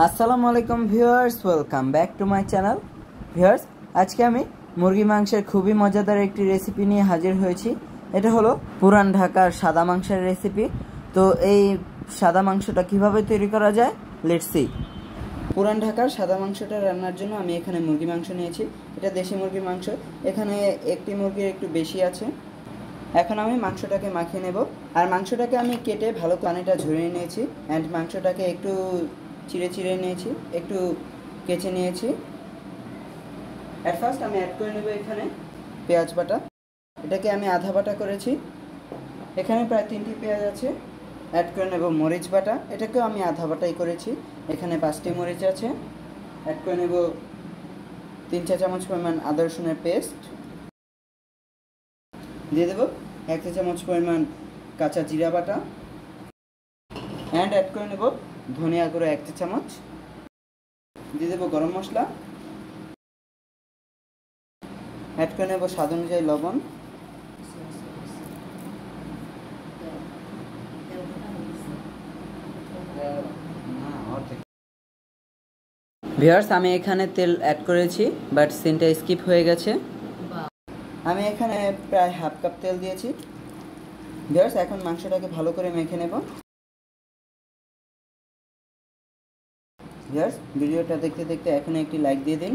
আসসালামু আলাইকুম viewers, welcome back to my channel. Viewers, আজকে আমি মুরগি মাংসের খুবই মজাদার একটি রেসিপি নিয়ে হাজির হয়েছি। এটা হলো পুরান ঢাকার সাদা মাংসের রেসিপি। তো এই সাদা মাংসটা কিভাবে তৈরি করা যায়, লেটস সি। পুরান ঢাকার সাদা মাংসটা রান্নার জন্য আমি এখানে মুরগি মাংস নিয়েছি। এটা দেশি মুরগির মাংস। এখানে একটি মুরগির একটু বেশি আছে। এখন আমি মাংসটাকে মাখিয়ে নেব। আর মাংসটাকে আমি কেটে ভালো পানিটা ঝরিয়ে নিয়েছি অ্যান্ড মাংসটাকে একটু চিড়ে চিড়ে নিয়েছি, একটু কেচে নিয়েছি। অ্যাট ফার্স্ট আমি অ্যাড করে নেব এখানে পেঁয়াজ বাটা। এটাকে আমি আধা বাটা করেছি। এখানে প্রায় 3টি পেঁয়াজ আছে। অ্যাড করে নেব মরিচ বাটা। এটাকেও আমি আধা বাটাই করেছি। এখানে 5টি মরিচ আছে। অ্যাড করে নেব 3 চা চামচ পরিমাণ আদা রসুনের পেস্ট। দিয়ে দেব 1 চা চামচ পরিমাণ কাঁচা জিরা বাটা অ্যান্ড অ্যাড করে নেব ধনিয়া গুঁড়ো 1 চা চামচ। দিয়ে দেবো গরম মশলা। অ্যাড করে নেব স্বাদ অনুযায়ী লবণ। ভিউয়ার্স, আমি এখানে তেল অ্যাড করেছি, বাট সিনটা স্কিপ হয়ে গেছে। আমি এখানে প্রায় হাফ কাপ তেল দিয়েছি। ভিউয়ার্স, এখন মাংসটাকে ভালো করে মেখে নেব। ভিউয়ার্স, ভিডিওটা দেখতে দেখতে এখন একটি লাইক দিয়ে দিন।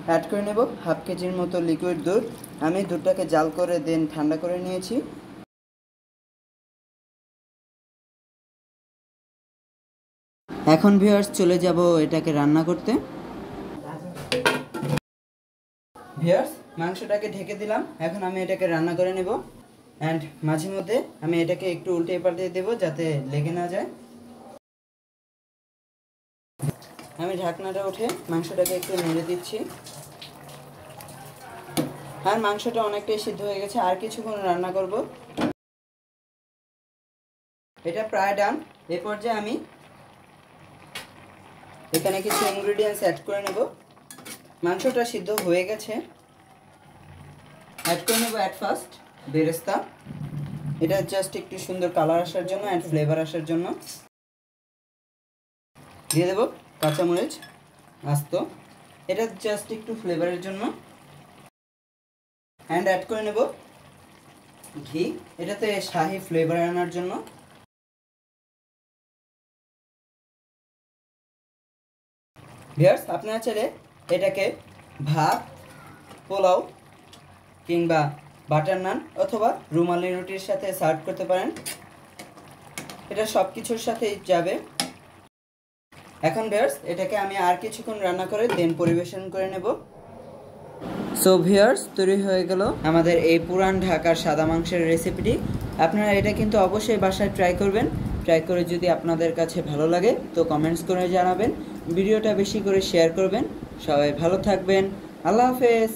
অ্যাড করে নেব হাফ কেজির মতো লিকুইড দুধ। আমি দুধটাকে জাল করে দেন ঠান্ডা করে নিয়েছি। এখন ভিউয়ার্স চলে যাব এটাকে রান্না করতে। ভিউয়ার্স, মাংসটাকে ঢেকে দিলাম। এখন আমি এটাকে রান্না করে নেব অ্যান্ড মাঝে মধ্যে আমি এটাকে একটু উল্টে পাল্টে দেবো যাতে লেগে না যায়। আমি ঢাকনাটা উঠে মাংসটাকে একটু নেড়ে দিচ্ছি। আর মাংসটা অনেকটাই সিদ্ধ হয়ে গেছে, আর কিছুক্ষণ রান্না করব। এটা প্রায় ডান। এই পর্যায়ে আমি এখানে কিছু ইনগ্রেডিয়েন্টস অ্যাড করে নেব। মাংসটা সিদ্ধ হয়ে গেছে। অ্যাড করে নেব অ্যাট ফার্স্ট বেরেস্তা। এটা জাস্ট একটু সুন্দর কালার আসার জন্য অ্যান্ড ফ্লেভার আসার জন্য। দিয়ে দেব কাঁচামরিচ আস্ত। এটা জাস্ট একটু ফ্লেভারের জন্য। অ্যান্ড অ্যাড করে নেব ঘি। এটাতে শাহি ফ্লেভার আনার জন্য। ভিউয়ার্স, আপনারা চাইলে এটাকে ভাত, পোলাও কিংবা বাটার নান অথবা রুমালি রুটির সাথে সার্ভ করতে পারেন। এটা সব কিছুর সাথেই যাবে। এখন ভিউয়ার্স, এটাকে আমি আর কিছুক্ষণ রান্না করে দেন পরিবেশন করে নেব। সো ভিউয়ার্স, তৈরি হয়ে গেল আমাদের এই পুরান ঢাকার সাদা মাংসের রেসিপিটি। আপনারা এটা কিন্তু অবশ্যই বাসায় ট্রাই করবেন। ট্রাই করে যদি আপনাদের কাছে ভালো লাগে তো কমেন্টস করে জানাবেন। ভিডিওটা বেশি করে শেয়ার করবেন। সবাই ভালো থাকবেন। আল্লাহ হাফেজ।